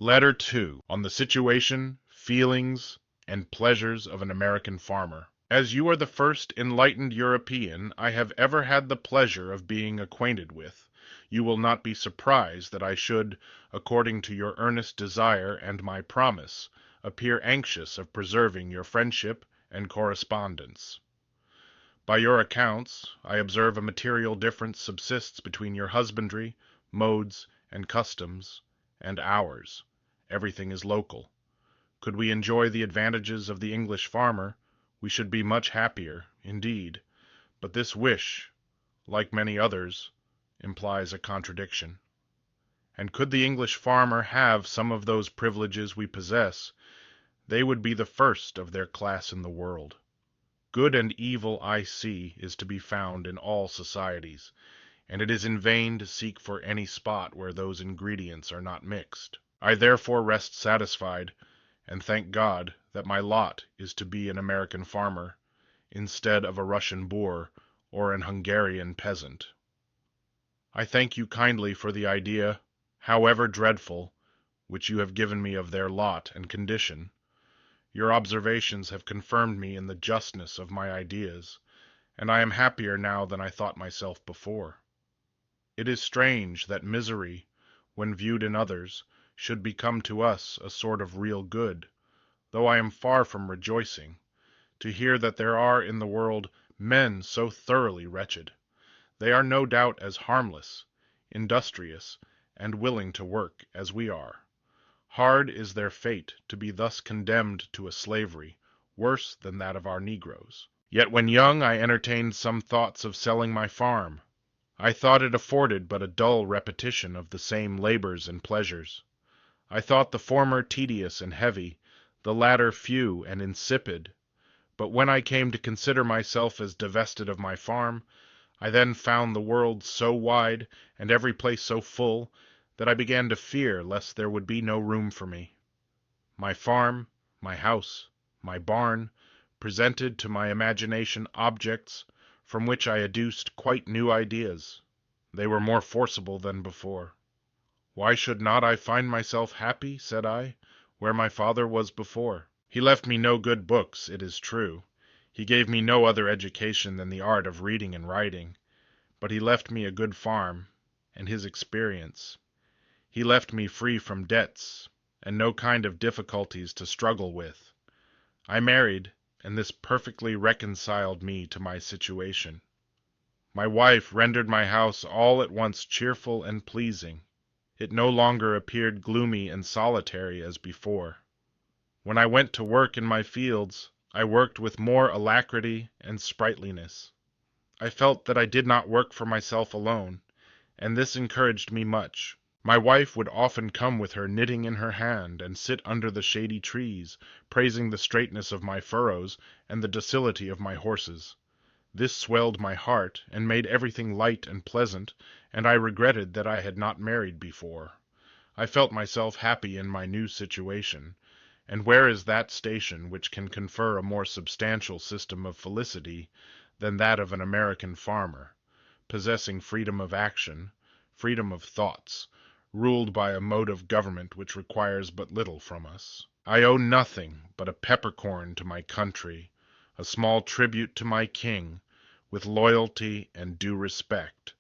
Letter 2. On the Situation, Feelings, and Pleasures of an American Farmer. As you are the first enlightened European I have ever had the pleasure of being acquainted with, you will not be surprised that I should, according to your earnest desire and my promise, appear anxious of preserving your friendship and correspondence. By your accounts, I observe a material difference subsists between your husbandry, modes, and customs, and ours. Everything is local. Could we enjoy the advantages of the English farmer, we should be much happier, indeed, but this wish, like many others, implies a contradiction. And could the English farmer have some of those privileges we possess, they would be the first of their class in the world. Good and evil, I see, is to be found in all societies, and it is in vain to seek for any spot where those ingredients are not mixed. I therefore rest satisfied, and thank God that my lot is to be an American farmer, instead of a Russian boor or an Hungarian peasant. I thank you kindly for the idea, however dreadful, which you have given me of their lot and condition. Your observations have confirmed me in the justness of my ideas, and I am happier now than I thought myself before. It is strange that misery, when viewed in others, should become to us a sort of real good, though I am far from rejoicing, to hear that there are in the world men so thoroughly wretched. They are no doubt as harmless, industrious, and willing to work as we are. Hard is their fate to be thus condemned to a slavery worse than that of our negroes. Yet when young I entertained some thoughts of selling my farm. I thought it afforded but a dull repetition of the same labors and pleasures. I thought the former tedious and heavy, the latter few and insipid. But when I came to consider myself as divested of my farm, I then found the world so wide, and every place so full, that I began to fear lest there would be no room for me. My farm, my house, my barn, presented to my imagination objects from which I adduced quite new ideas. They were more forcible than before. Why should not I find myself happy, said I, where my father was before? He left me no good books, it is true. He gave me no other education than the art of reading and writing, but he left me a good farm, and his experience. He left me free from debts, and no kind of difficulties to struggle with. I married, and this perfectly reconciled me to my situation. My wife rendered my house all at once cheerful and pleasing. It no longer appeared gloomy and solitary as before. When I went to work in my fields, I worked with more alacrity and sprightliness. I felt that I did not work for myself alone, and this encouraged me much. My wife would often come with her knitting in her hand and sit under the shady trees, praising the straightness of my furrows and the docility of my horses. This swelled my heart and made everything light and pleasant, and I regretted that I had not married before. I felt myself happy in my new situation, and where is that station which can confer a more substantial system of felicity than that of an American farmer, possessing freedom of action, freedom of thoughts, ruled by a mode of government which requires but little from us. I owe nothing but a peppercorn to my country, a small tribute to my king, with loyalty and due respect.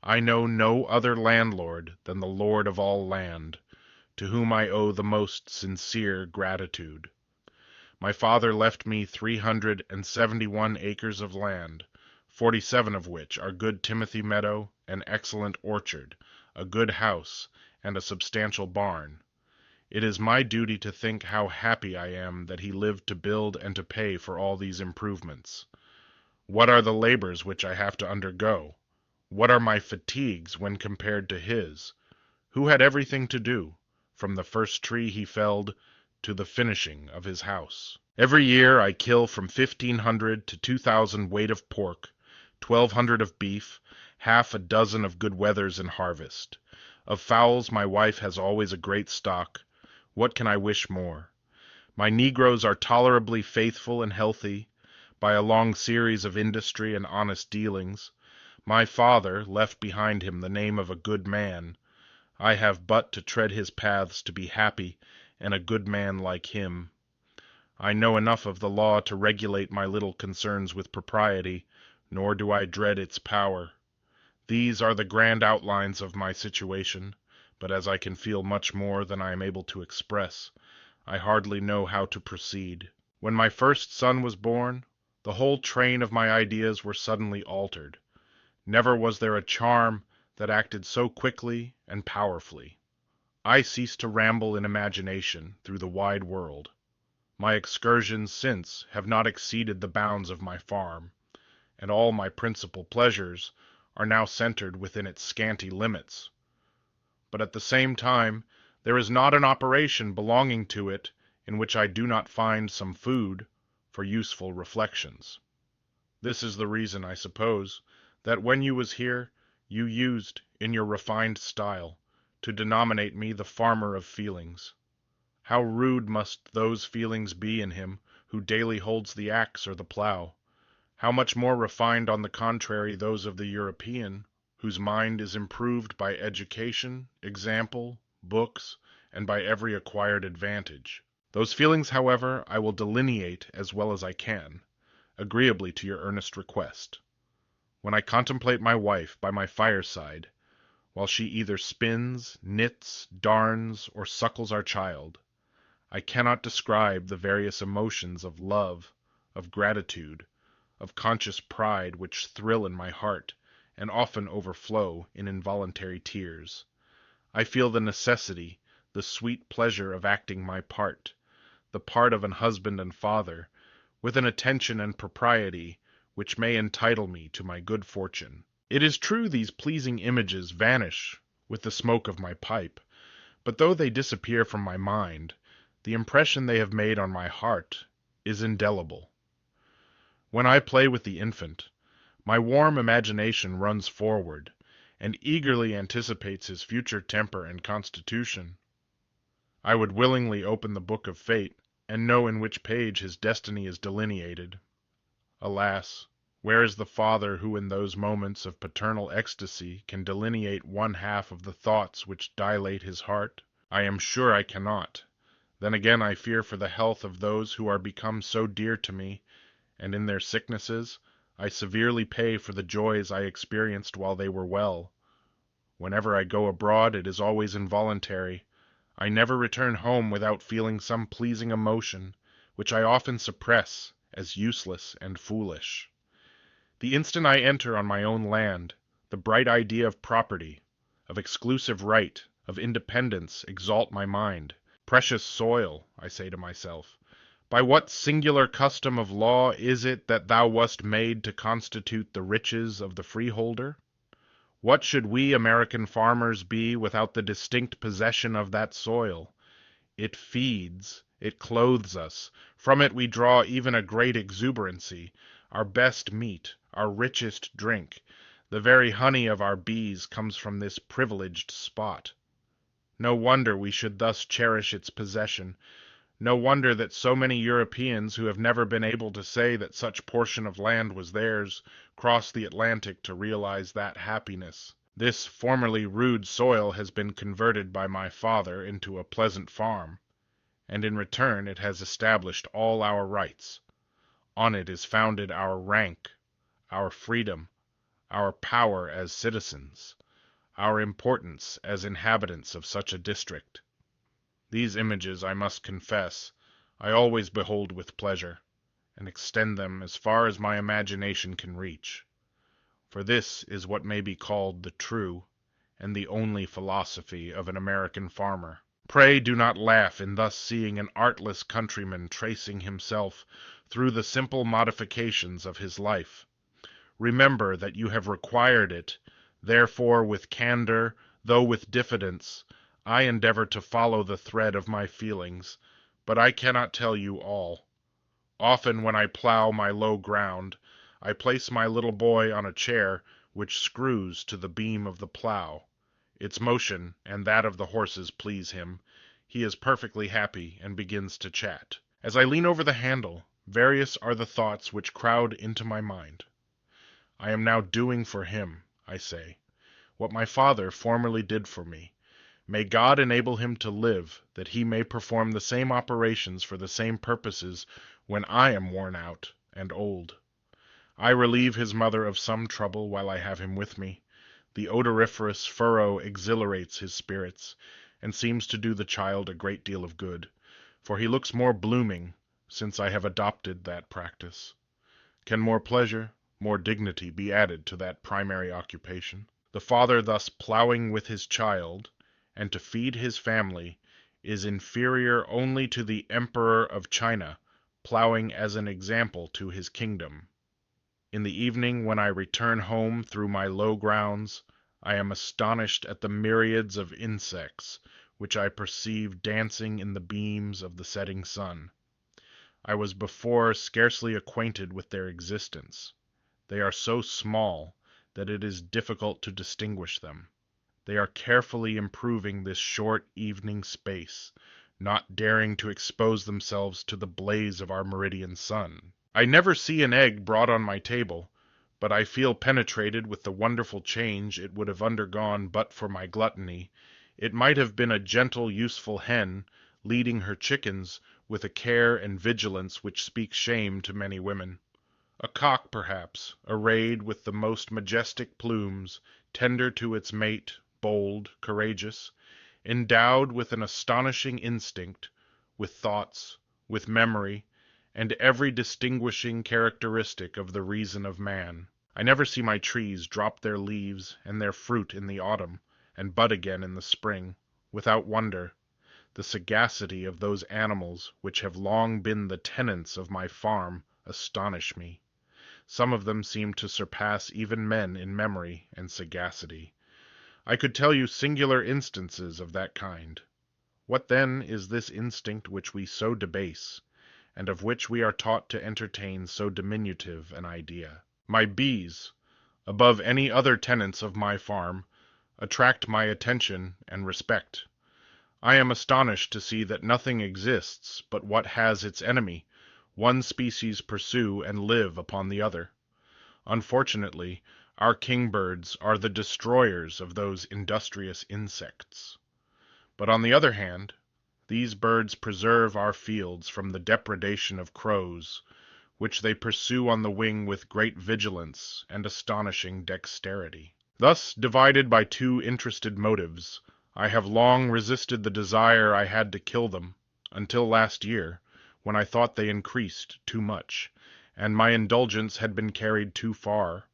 I know no other landlord than the Lord of all land, to whom I owe the most sincere gratitude. My father left me 371 acres of land, 47 of which are good timothy meadow, an excellent orchard, a good house, and a substantial barn. It is my duty to think how happy I am that he lived to build and to pay for all these improvements. What are the labors which I have to undergo? What are my fatigues when compared to his, who had everything to do, from the first tree he felled to the finishing of his house? Every year I kill from 1,500 to 2,000 weight of pork, 1,200 of beef, half a dozen of good wethers in harvest. Of fowls my wife has always a great stock. What can I wish more? My negroes are tolerably faithful and healthy, by a long series of industry and honest dealings. My father left behind him the name of a good man. I have but to tread his paths to be happy and a good man like him. I know enough of the law to regulate my little concerns with propriety, nor do I dread its power. These are the grand outlines of my situation, but as I can feel much more than I am able to express, I hardly know how to proceed. When my first son was born, the whole train of my ideas were suddenly altered. Never was there a charm that acted so quickly and powerfully. I ceased to ramble in imagination through the wide world. My excursions since have not exceeded the bounds of my farm, and all my principal pleasures are now centered within its scanty limits. But at the same time, there is not an operation belonging to it in which I do not find some food for useful reflections. This is the reason, I suppose, that when you was here, you used, in your refined style, to denominate me the farmer of feelings. How rude must those feelings be in him who daily holds the axe or the plough! How much more refined on the contrary those of the European, whose mind is improved by education, example, books, and by every acquired advantage. Those feelings, however, I will delineate as well as I can, agreeably to your earnest request. When I contemplate my wife by my fireside, while she either spins, knits, darns, or suckles our child, I cannot describe the various emotions of love, of gratitude, of conscious pride which thrill in my heart and often overflow in involuntary tears. I feel the necessity, the sweet pleasure of acting my part, the part of an husband and father, with an attention and propriety which may entitle me to my good fortune. It is true these pleasing images vanish with the smoke of my pipe, but though they disappear from my mind, the impression they have made on my heart is indelible. When I play with the infant, my warm imagination runs forward, and eagerly anticipates his future temper and constitution. I would willingly open the book of fate, and know in which page his destiny is delineated. Alas, where is the father who in those moments of paternal ecstasy can delineate one half of the thoughts which dilate his heart? I am sure I cannot. Then again I fear for the health of those who are become so dear to me, and in their sicknesses I severely pay for the joys I experienced while they were well. Whenever I go abroad it is always involuntary. I never return home without feeling some pleasing emotion, which I often suppress as useless and foolish. The instant I enter on my own land, the bright idea of property, of exclusive right, of independence exalt my mind. Precious soil, I say to myself, by what singular custom of law is it that thou wast made to constitute the riches of the freeholder? What should we American farmers be without the distinct possession of that soil? It feeds, it clothes us, from it we draw even a great exuberancy, our best meat, our richest drink, the very honey of our bees comes from this privileged spot. No wonder we should thus cherish its possession. No wonder that so many Europeans who have never been able to say that such portion of land was theirs, cross the Atlantic to realize that happiness. This formerly rude soil has been converted by my father into a pleasant farm, and in return it has established all our rights. On it is founded our rank, our freedom, our power as citizens, our importance as inhabitants of such a district. These images, I must confess, I always behold with pleasure, and extend them as far as my imagination can reach. For this is what may be called the true and the only philosophy of an American farmer. Pray do not laugh in thus seeing an artless countryman tracing himself through the simple modifications of his life. Remember that you have required it, therefore with candor, though with diffidence, I endeavor to follow the thread of my feelings, but I cannot tell you all. Often when I plow my low ground, I place my little boy on a chair which screws to the beam of the plow. Its motion and that of the horses please him. He is perfectly happy and begins to chat. As I lean over the handle, various are the thoughts which crowd into my mind. I am now doing for him, I say, what my father formerly did for me, May God enable him to live, that he may perform the same operations for the same purposes when I am worn out and old. I relieve his mother of some trouble while I have him with me. The odoriferous furrow exhilarates his spirits, and seems to do the child a great deal of good, for he looks more blooming since I have adopted that practice. Can more pleasure, more dignity be added to that primary occupation? The father thus plowing with his child, and to feed his family, is inferior only to the Emperor of China, plowing as an example to his kingdom. In the evening, when I return home through my low grounds, I am astonished at the myriads of insects which I perceive dancing in the beams of the setting sun. I was before scarcely acquainted with their existence. They are so small that it is difficult to distinguish them. They are carefully improving this short evening space, not daring to expose themselves to the blaze of our meridian sun. I never see an egg brought on my table, but I feel penetrated with the wonderful change it would have undergone but for my gluttony. It might have been a gentle, useful hen, leading her chickens with a care and vigilance which speak shame to many women. A cock, perhaps, arrayed with the most majestic plumes, tender to its mate, bold, courageous, endowed with an astonishing instinct, with thoughts, with memory, and every distinguishing characteristic of the reason of man. I never see my trees drop their leaves and their fruit in the autumn, and bud again in the spring, without wonder. The sagacity of those animals which have long been the tenants of my farm astonish me. Some of them seem to surpass even men in memory and sagacity. I could tell you singular instances of that kind. What then is this instinct which we so debase, and of which we are taught to entertain so diminutive an idea? My bees, above any other tenants of my farm, attract my attention and respect. I am astonished to see that nothing exists but what has its enemy. One species pursue and live upon the other. Unfortunately, our kingbirds are the destroyers of those industrious insects. But on the other hand, these birds preserve our fields from the depredation of crows, which they pursue on the wing with great vigilance and astonishing dexterity. Thus divided by two interested motives, I have long resisted the desire I had to kill them, until last year, when I thought they increased too much, and my indulgence had been carried too far.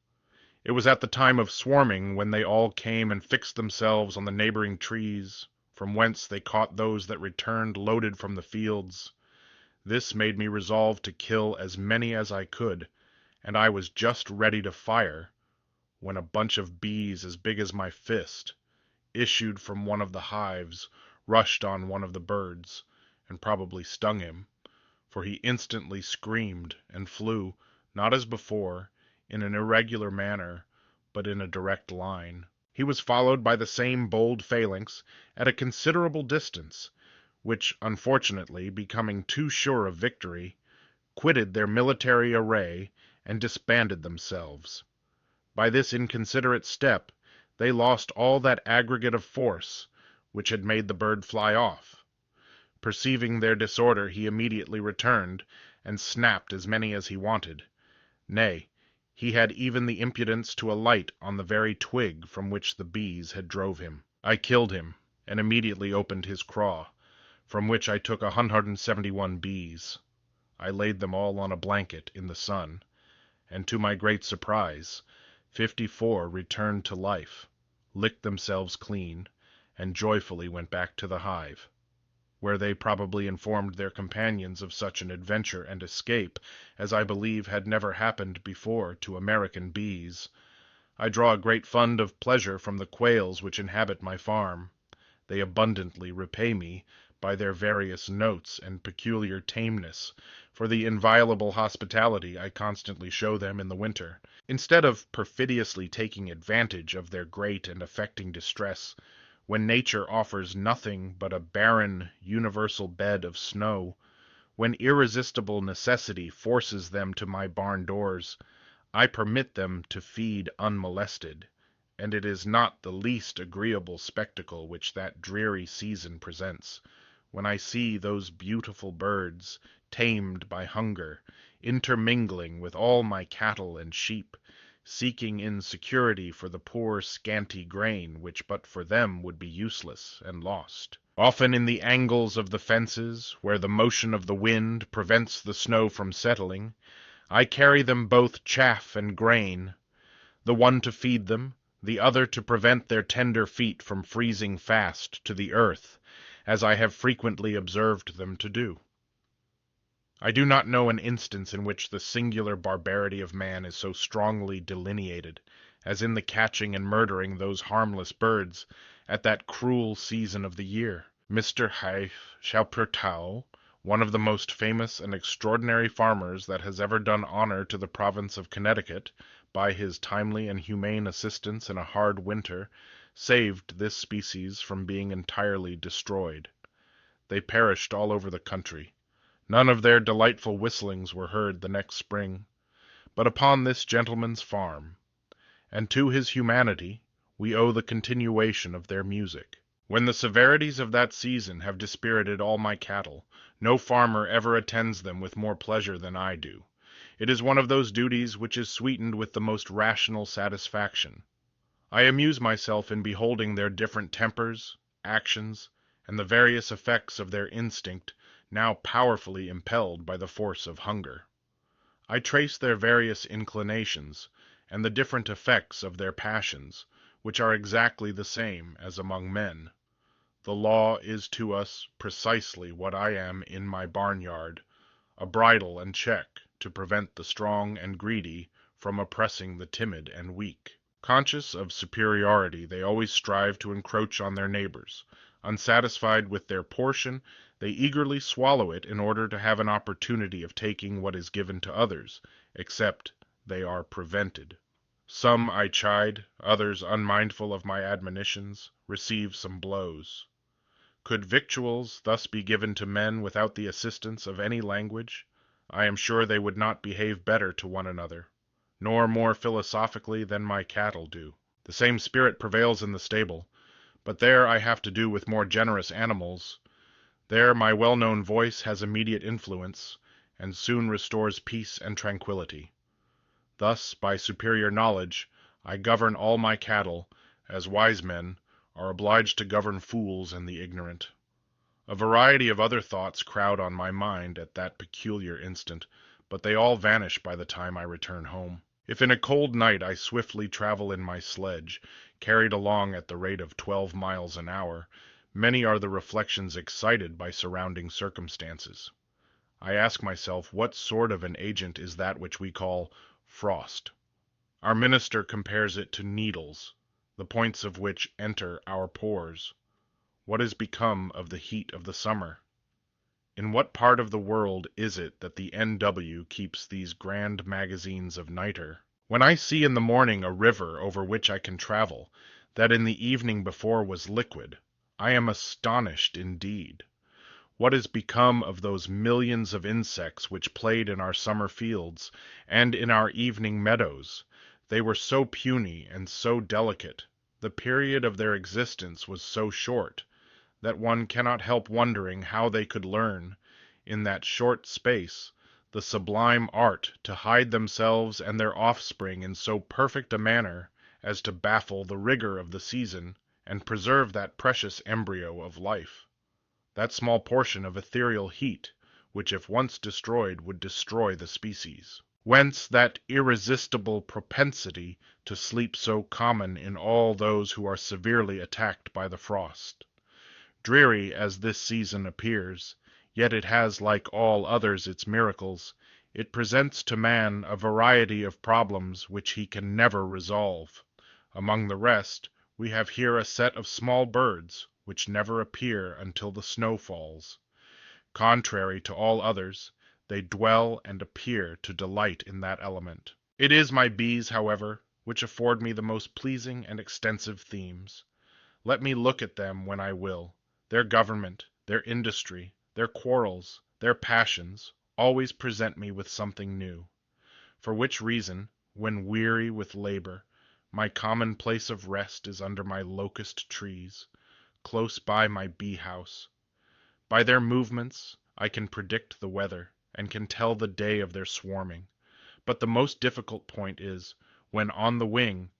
It was at the time of swarming, when they all came and fixed themselves on the neighboring trees, from whence they caught those that returned loaded from the fields. This made me resolve to kill as many as I could, and I was just ready to fire, when a bunch of bees as big as my fist issued from one of the hives, rushed on one of the birds, and probably stung him, for he instantly screamed and flew, not as before, in an irregular manner, but in a direct line. He was followed by the same bold phalanx at a considerable distance, which, unfortunately, becoming too sure of victory, quitted their military array and disbanded themselves. By this inconsiderate step, they lost all that aggregate of force which had made the bird fly off. Perceiving their disorder, he immediately returned, and snapped as many as he wanted. Nay, he had even the impudence to alight on the very twig from which the bees had drove him. I killed him, and immediately opened his craw, from which I took 171 bees. I laid them all on a blanket in the sun, and to my great surprise, 54 returned to life, licked themselves clean, and joyfully went back to the hive, where they probably informed their companions of such an adventure and escape as I believe had never happened before to American bees. I draw a great fund of pleasure from the quails which inhabit my farm. They abundantly repay me by their various notes and peculiar tameness for the inviolable hospitality I constantly show them in the winter. Instead of perfidiously taking advantage of their great and affecting distress, when nature offers nothing but a barren, universal bed of snow, when irresistible necessity forces them to my barn doors, I permit them to feed unmolested, and it is not the least agreeable spectacle which that dreary season presents, when I see those beautiful birds, tamed by hunger, intermingling with all my cattle and sheep, seeking in security for the poor scanty grain which but for them would be useless and lost. Often in the angles of the fences, where the motion of the wind prevents the snow from settling, I carry them both chaff and grain, the one to feed them, the other to prevent their tender feet from freezing fast to the earth, as I have frequently observed them to do. I do not know an instance in which the singular barbarity of man is so strongly delineated, as in the catching and murdering those harmless birds at that cruel season of the year. Mr. Hector, one of the most famous and extraordinary farmers that has ever done honor to the province of Connecticut, by his timely and humane assistance in a hard winter, saved this species from being entirely destroyed. They perished all over the country. None of their delightful whistlings were heard the next spring, but upon this gentleman's farm, and to his humanity we owe the continuation of their music. When the severities of that season have dispirited all my cattle, no farmer ever attends them with more pleasure than I do. It is one of those duties which is sweetened with the most rational satisfaction. I amuse myself in beholding their different tempers, actions, and the various effects of their instinct, now powerfully impelled by the force of hunger. I trace their various inclinations, and the different effects of their passions, which are exactly the same as among men. The law is to us precisely what I am in my barnyard, a bridle and check to prevent the strong and greedy from oppressing the timid and weak. Conscious of superiority, they always strive to encroach on their neighbors. Unsatisfied with their portion, they eagerly swallow it in order to have an opportunity of taking what is given to others, except they are prevented. Some I chide, others, unmindful of my admonitions, receive some blows. Could victuals thus be given to men without the assistance of any language, I am sure they would not behave better to one another, nor more philosophically than my cattle do. The same spirit prevails in the stable, but there I have to do with more generous animals. There my well-known voice has immediate influence, and soon restores peace and tranquillity. Thus, by superior knowledge, I govern all my cattle, as wise men are obliged to govern fools and the ignorant. A variety of other thoughts crowd on my mind at that peculiar instant, but they all vanish by the time I return home. If in a cold night I swiftly travel in my sledge, carried along at the rate of 12 miles an hour, many are the reflections excited by surrounding circumstances. I ask myself what sort of an agent is that which we call frost. Our minister compares it to needles, the points of which enter our pores. What is become of the heat of the summer? In what part of the world is it that the N.W. keeps these grand magazines of nitre? When I see in the morning a river over which I can travel, that in the evening before was liquid, I am astonished indeed. What is become of those millions of insects which played in our summer fields, and in our evening meadows? They were so puny and so delicate, the period of their existence was so short, that one cannot help wondering how they could learn, in that short space, the sublime art to hide themselves and their offspring in so perfect a manner as to baffle the rigor of the season and preserve that precious embryo of life, that small portion of ethereal heat, which if once destroyed would destroy the species. Whence that irresistible propensity to sleep so common in all those who are severely attacked by the frost. Dreary as this season appears, yet it has like all others its miracles. It presents to man a variety of problems which he can never resolve. Among the rest, we have here a set of small birds, which never appear until the snow falls. Contrary to all others, they dwell and appear to delight in that element. It is my bees, however, which afford me the most pleasing and extensive themes. Let me look at them when I will. Their government, their industry, their quarrels, their passions, always present me with something new. For which reason, when weary with labor, My common place of rest is under my locust trees, close by my bee house. By their movements I can predict the weather, and can tell the day of their swarming. But the most difficult point is, when on the wing,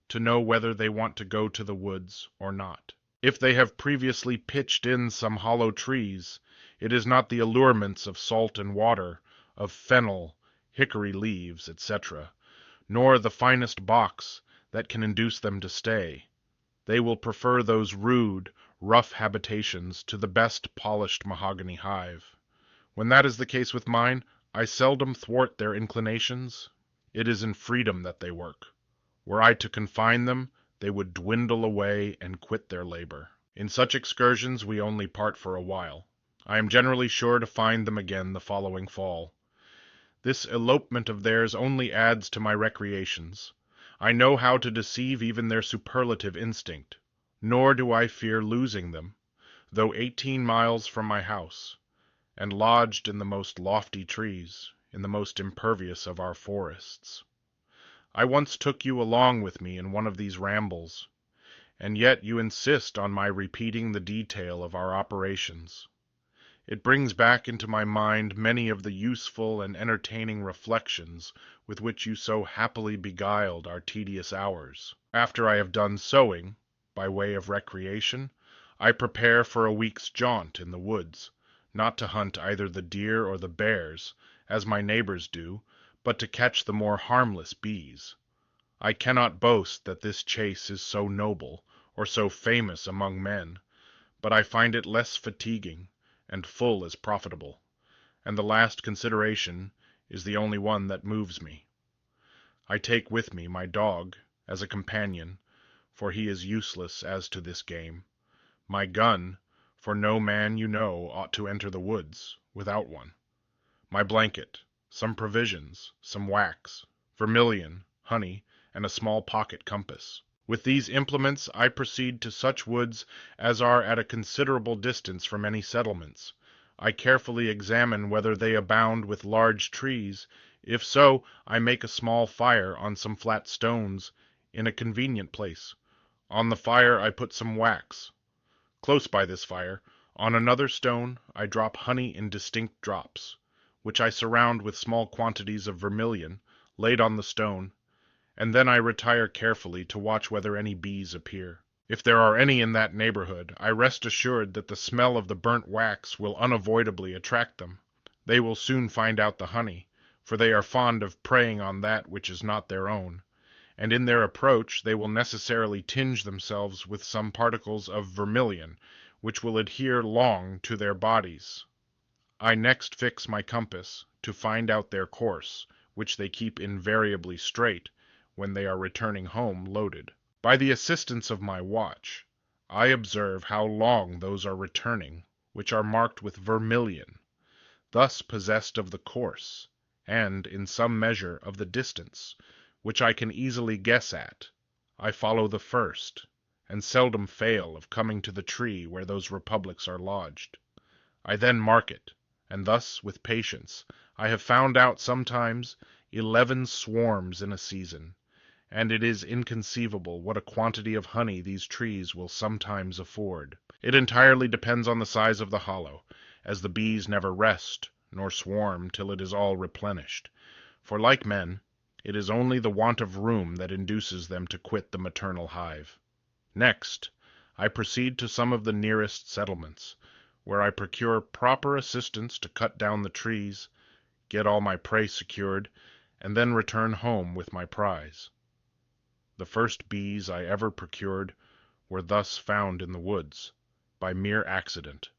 to know whether they want to go to the woods or not. If they have previously pitched in some hollow trees, it is not the allurements of salt and water, of fennel, hickory leaves, etc., nor the finest box that can induce them to stay. They will prefer those rude, rough habitations to the best polished mahogany hive. When that is the case with mine, I seldom thwart their inclinations. It is in freedom that they work. Were I to confine them, they would dwindle away and quit their labor. In such excursions we only part for a while. I am generally sure to find them again the following fall. This elopement of theirs only adds to my recreations. I know how to deceive even their superlative instinct. Nor do I fear losing them, though 18 miles from my house, and lodged in the most lofty trees, in the most impervious of our forests. I once took you along with me in one of these rambles, and yet you insist on my repeating the detail of our operations. It brings back into my mind many of the useful and entertaining reflections with which you so happily beguiled our tedious hours. After I have done sewing, by way of recreation, I prepare for a week's jaunt in the woods, not to hunt either the deer or the bears, as my neighbors do, but to catch the more harmless bees. I cannot boast that this chase is so noble, or so famous among men, but I find it less fatiguing, and full as profitable, and the last consideration is the only one that moves me. I take with me my dog, as a companion, for he is useless as to this game, my gun, for no man you know ought to enter the woods without one, my blanket, some provisions, some wax, vermilion, honey, and a small pocket compass. With these implements I proceed to such woods as are at a considerable distance from any settlements. I carefully examine whether they abound with large trees. If so, I make a small fire on some flat stones in a convenient place. On the fire I put some wax. Close by this fire, on another stone, I drop honey in distinct drops, which I surround with small quantities of vermilion, laid on the stone, and then I retire carefully to watch whether any bees appear. If there are any in that neighborhood, I rest assured that the smell of the burnt wax will unavoidably attract them. They will soon find out the honey, for they are fond of preying on that which is not their own, and in their approach they will necessarily tinge themselves with some particles of vermilion, which will adhere long to their bodies. I next fix my compass, to find out their course, which they keep invariably straight, when they are returning home loaded. By the assistance of my watch, I observe how long those are returning which are marked with vermilion. Thus possessed of the course, and, in some measure, of the distance, which I can easily guess at, I follow the first, and seldom fail of coming to the tree where those republics are lodged. I then mark it, and thus, with patience, I have found out sometimes 11 swarms in a season, and it is inconceivable what a quantity of honey these trees will sometimes afford. It entirely depends on the size of the hollow, as the bees never rest nor swarm till it is all replenished, for, like men, it is only the want of room that induces them to quit the maternal hive. Next, I proceed to some of the nearest settlements, where I procure proper assistance to cut down the trees, get all my prey secured, and then return home with my prize. The first bees I ever procured were thus found in the woods, by mere accident,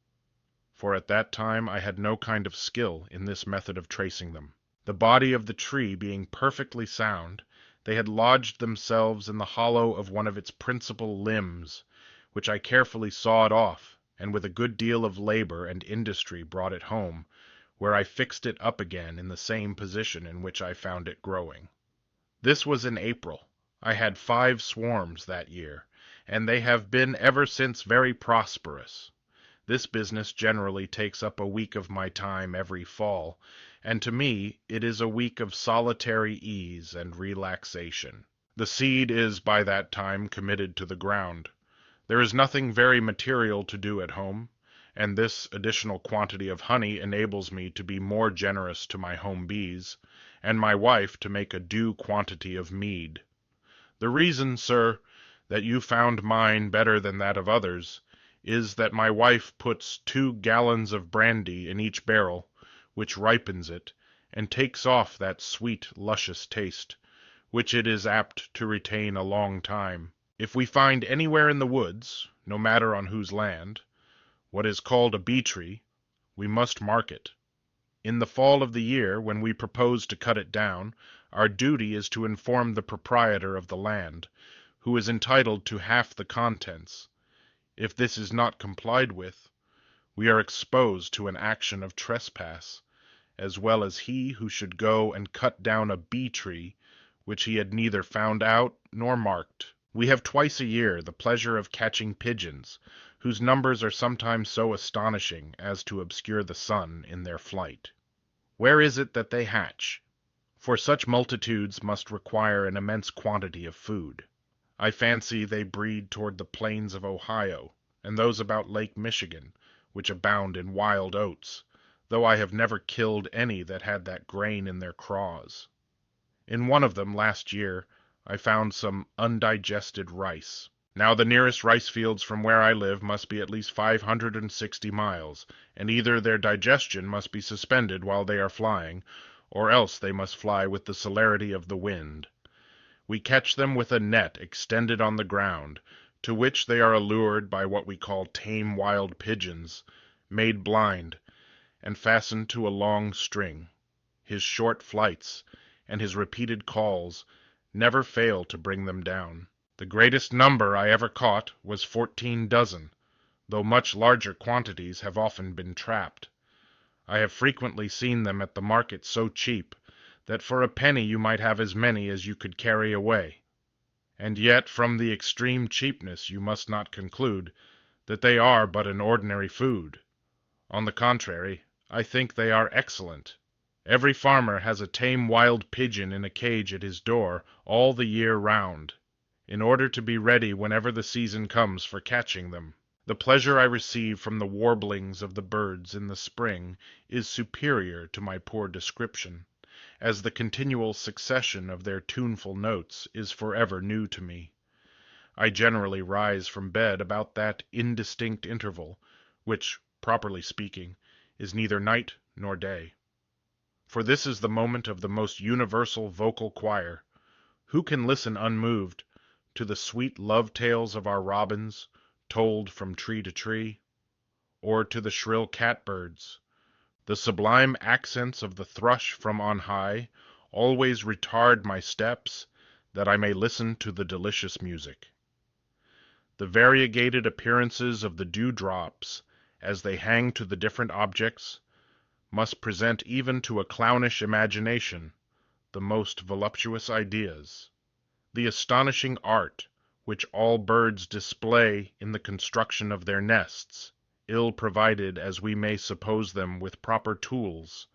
for at that time I had no kind of skill in this method of tracing them. The body of the tree being perfectly sound, they had lodged themselves in the hollow of one of its principal limbs, which I carefully sawed off, and with a good deal of labor and industry brought it home, where I fixed it up again in the same position in which I found it growing. This was in April. I had 5 swarms that year, and they have been ever since very prosperous. This business generally takes up a week of my time every fall, and to me it is a week of solitary ease and relaxation. The seed is by that time committed to the ground. There is nothing very material to do at home, and this additional quantity of honey enables me to be more generous to my home bees, and my wife to make a due quantity of mead. The reason, sir, that you found mine better than that of others, is that my wife puts 2 gallons of brandy in each barrel, which ripens it, and takes off that sweet, luscious taste, which it is apt to retain a long time. If we find anywhere in the woods, no matter on whose land, what is called a bee tree, we must mark it. In the fall of the year, when we propose to cut it down, our duty is to inform the proprietor of the land, who is entitled to half the contents. If this is not complied with, we are exposed to an action of trespass, as well as he who should go and cut down a bee tree, which he had neither found out nor marked. We have twice a year the pleasure of catching pigeons, whose numbers are sometimes so astonishing as to obscure the sun in their flight. Where is it that they hatch? For such multitudes must require an immense quantity of food. I fancy they breed toward the plains of Ohio, and those about Lake Michigan, which abound in wild oats, though I have never killed any that had that grain in their craws. In one of them, last year, I found some undigested rice. Now the nearest rice fields from where I live must be at least 560 miles, and either their digestion must be suspended while they are flying, or else they must fly with the celerity of the wind. We catch them with a net extended on the ground, to which they are allured by what we call tame wild pigeons, made blind, and fastened to a long string. His short flights, and his repeated calls, never fail to bring them down. The greatest number I ever caught was 14 dozen, though much larger quantities have often been trapped. I have frequently seen them at the market so cheap, that for a penny you might have as many as you could carry away. And yet from the extreme cheapness you must not conclude that they are but an ordinary food. On the contrary, I think they are excellent. Every farmer has a tame wild pigeon in a cage at his door all the year round, in order to be ready whenever the season comes for catching them. The pleasure I receive from the warblings of the birds in the spring is superior to my poor description, as the continual succession of their tuneful notes is forever new to me. I generally rise from bed about that indistinct interval, which, properly speaking, is neither night nor day. For this is the moment of the most universal vocal choir. Who can listen unmoved to the sweet love tales of our robins, told from tree to tree, or to the shrill catbirds? The sublime accents of the thrush from on high always retard my steps, that I may listen to the delicious music. The variegated appearances of the dewdrops, as they hang to the different objects, must present even to a clownish imagination the most voluptuous ideas. The astonishing art which all birds display in the construction of their nests, ill provided as we may suppose them with proper tools,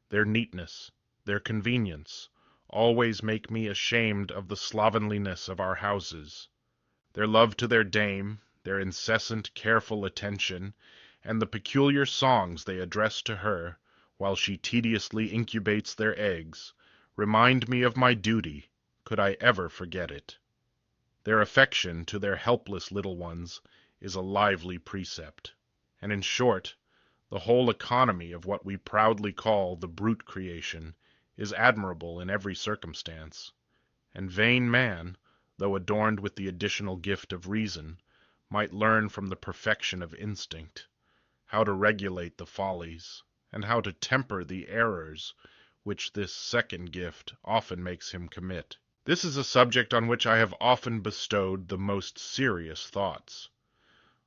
their neatness, their convenience, always make me ashamed of the slovenliness of our houses. Their love to their dame, their incessant careful attention, and the peculiar songs they address to her, while she tediously incubates their eggs, remind me of my duty, could I ever forget it. Their affection to their helpless little ones is a lively precept. And in short, the whole economy of what we proudly call the brute creation is admirable in every circumstance, and vain man, though adorned with the additional gift of reason, might learn from the perfection of instinct how to regulate the follies, and how to temper the errors which this second gift often makes him commit. This is a subject on which I have often bestowed the most serious thoughts.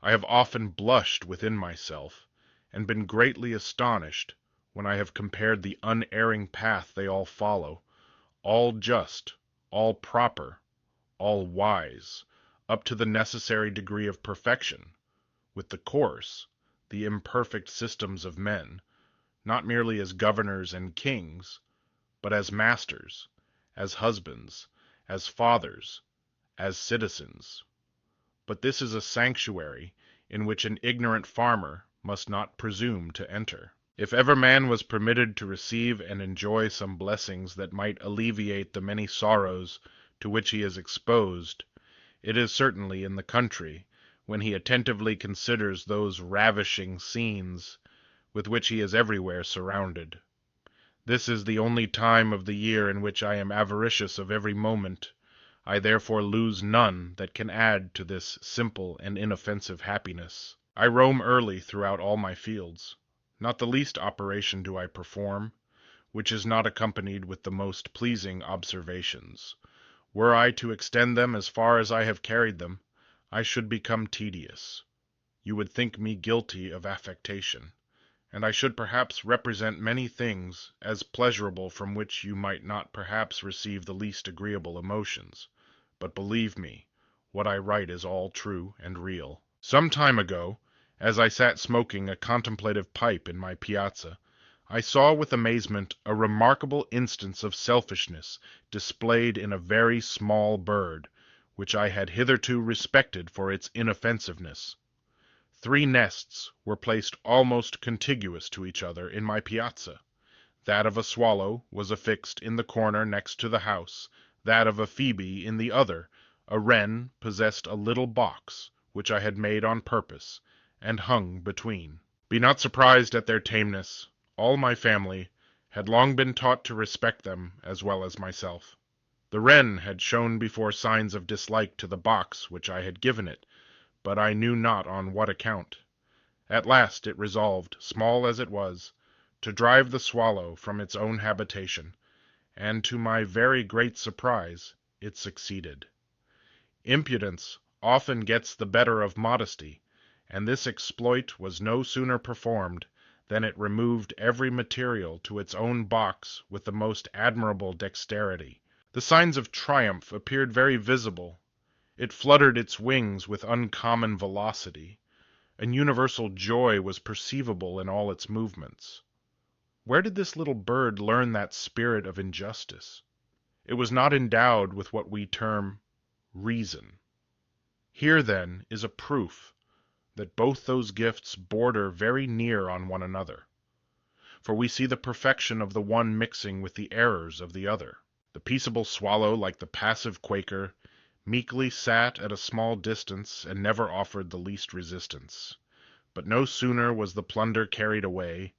I have often blushed within myself, and been greatly astonished when I have compared the unerring path they all follow, all just, all proper, all wise, up to the necessary degree of perfection, with the coarse, the imperfect systems of men, not merely as governors and kings, but as masters, as husbands, as fathers, as citizens. But this is a sanctuary in which an ignorant farmer must not presume to enter. If ever man was permitted to receive and enjoy some blessings that might alleviate the many sorrows to which he is exposed, it is certainly in the country, when he attentively considers those ravishing scenes with which he is everywhere surrounded. This is the only time of the year in which I am avaricious of every moment. I therefore lose none that can add to this simple and inoffensive happiness. I roam early throughout all my fields. Not the least operation do I perform, which is not accompanied with the most pleasing observations. Were I to extend them as far as I have carried them, I should become tedious. You would think me guilty of affectation, and I should perhaps represent many things as pleasurable from which you might not perhaps receive the least agreeable emotions. But believe me, what I write is all true and real. Some time ago, as I sat smoking a contemplative pipe in my piazza, I saw with amazement a remarkable instance of selfishness displayed in a very small bird, which I had hitherto respected for its inoffensiveness. 3 nests were placed almost contiguous to each other in my piazza. That of a swallow was affixed in the corner next to the house, that of a phoebe in the other. A wren possessed a little box, which I had made on purpose, and hung between. Be not surprised at their tameness. All my family had long been taught to respect them as well as myself. The wren had shown before signs of dislike to the box which I had given it, but I knew not on what account. At last it resolved, small as it was, to drive the swallow from its own habitation, and to my very great surprise it succeeded. Impudence often gets the better of modesty, and this exploit was no sooner performed than it removed every material to its own box with the most admirable dexterity. The signs of triumph appeared very visible. It fluttered its wings with uncommon velocity. An universal joy was perceivable in all its movements. Where did this little bird learn that spirit of injustice? It was not endowed with what we term reason. Here, then, is a proof that both those gifts border very near on one another, for we see the perfection of the one mixing with the errors of the other. The peaceable swallow, like the passive Quaker, meekly sat at a small distance and never offered the least resistance. But no sooner was the plunder carried away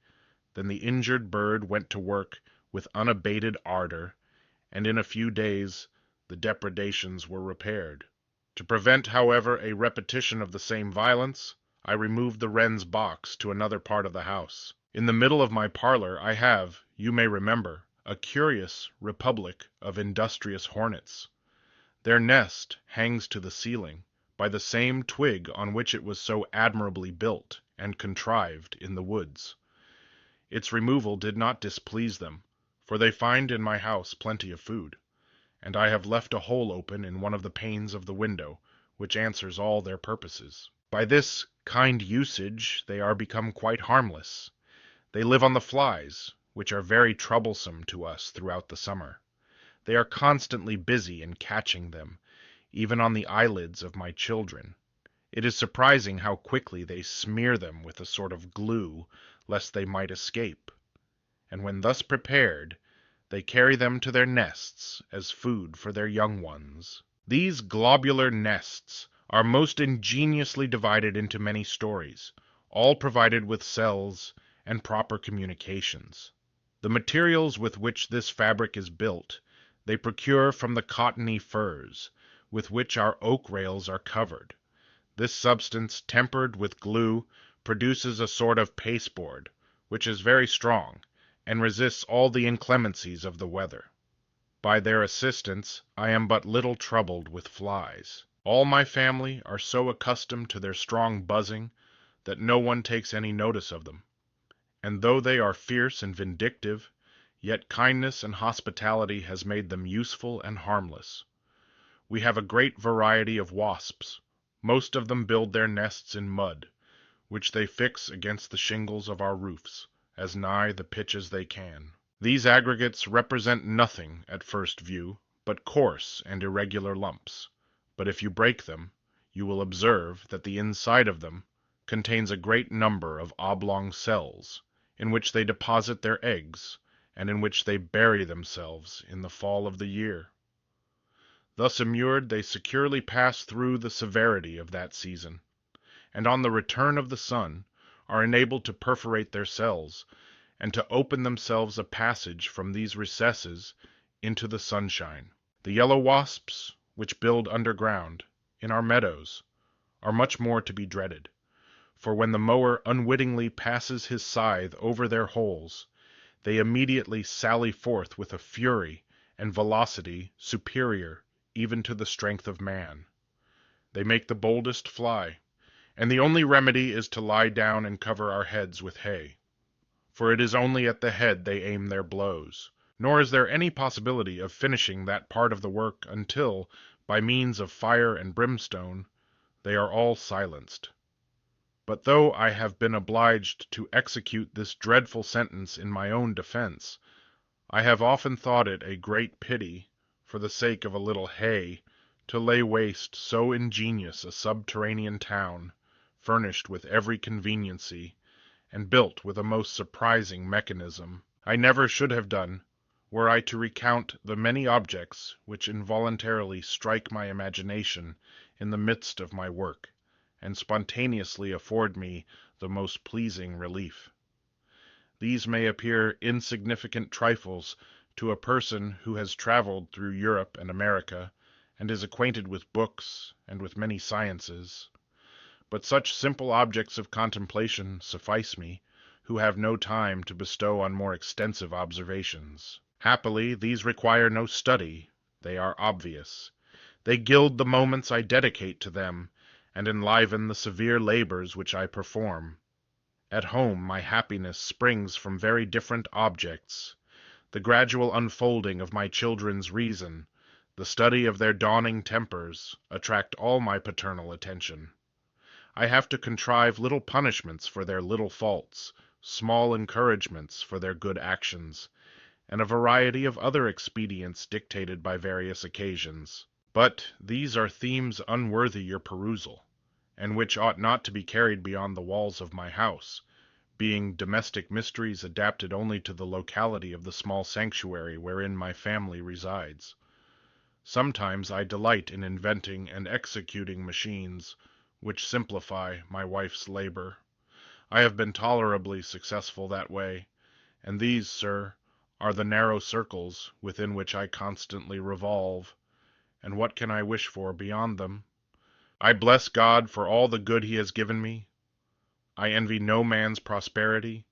than the injured bird went to work with unabated ardor, and in a few days the depredations were repaired. To prevent, however, a repetition of the same violence, I removed the wren's box to another part of the house. In the middle of my parlor I have, you may remember, a curious republic of industrious hornets. Their nest hangs to the ceiling, by the same twig on which it was so admirably built and contrived in the woods. Its removal did not displease them, for they find in my house plenty of food, and I have left a hole open in one of the panes of the window, which answers all their purposes. By this kind usage they are become quite harmless. They live on the flies, which are very troublesome to us throughout the summer. They are constantly busy in catching them, even on the eyelids of my children. It is surprising how quickly they smear them with a sort of glue, lest they might escape. And when thus prepared, they carry them to their nests as food for their young ones. These globular nests are most ingeniously divided into many stories, all provided with cells and proper communications. The materials with which this fabric is built they procure from the cottony furs, with which our oak rails are covered. This substance, tempered with glue, produces a sort of pasteboard, which is very strong, and resists all the inclemencies of the weather. By their assistance I am but little troubled with flies. All my family are so accustomed to their strong buzzing that no one takes any notice of them, and though they are fierce and vindictive, yet kindness and hospitality has made them useful and harmless. We have a great variety of wasps. Most of them build their nests in mud, which they fix against the shingles of our roofs, as nigh the pitch as they can. These aggregates represent nothing at first view but coarse and irregular lumps. But if you break them, you will observe that the inside of them contains a great number of oblong cells, in which they deposit their eggs, and in which they bury themselves in the fall of the year. Thus immured, they securely pass through the severity of that season, and on the return of the sun are enabled to perforate their cells, and to open themselves a passage from these recesses into the sunshine. The yellow wasps, which build underground, in our meadows, are much more to be dreaded, for when the mower unwittingly passes his scythe over their holes, they immediately sally forth with a fury and velocity superior even to the strength of man. They make the boldest fly, and the only remedy is to lie down and cover our heads with hay. For it is only at the head they aim their blows, nor is there any possibility of finishing that part of the work until, by means of fire and brimstone, they are all silenced. But though I have been obliged to execute this dreadful sentence in my own defense, I have often thought it a great pity, for the sake of a little hay, to lay waste so ingenious a subterranean town, furnished with every conveniency, and built with a most surprising mechanism. I never should have done, were I to recount the many objects which involuntarily strike my imagination in the midst of my work, and spontaneously afford me the most pleasing relief. These may appear insignificant trifles to a person who has traveled through Europe and America, and is acquainted with books and with many sciences. But such simple objects of contemplation suffice me, who have no time to bestow on more extensive observations. Happily, these require no study. They are obvious. They gild the moments I dedicate to them, and enliven the severe labors which I perform. At home my happiness springs from very different objects. The gradual unfolding of my children's reason, the study of their dawning tempers, attract all my paternal attention. I have to contrive little punishments for their little faults, small encouragements for their good actions, and a variety of other expedients dictated by various occasions. But these are themes unworthy your perusal, and which ought not to be carried beyond the walls of my house, being domestic mysteries adapted only to the locality of the small sanctuary wherein my family resides. Sometimes I delight in inventing and executing machines which simplify my wife's labor. I have been tolerably successful that way, and these, sir, are the narrow circles within which I constantly revolve, and what can I wish for beyond them? I bless God for all the good He has given me. I envy no man's prosperity,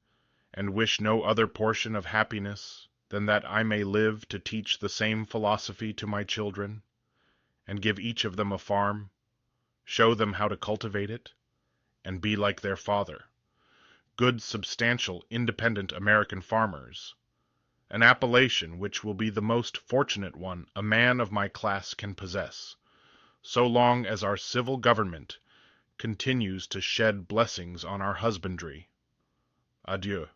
and wish no other portion of happiness than that I may live to teach the same philosophy to my children, and give each of them a farm, show them how to cultivate it, and be like their father, good, substantial, independent American farmers, an appellation which will be the most fortunate one a man of my class can possess, so long as our civil government continues to shed blessings on our husbandry. Adieu.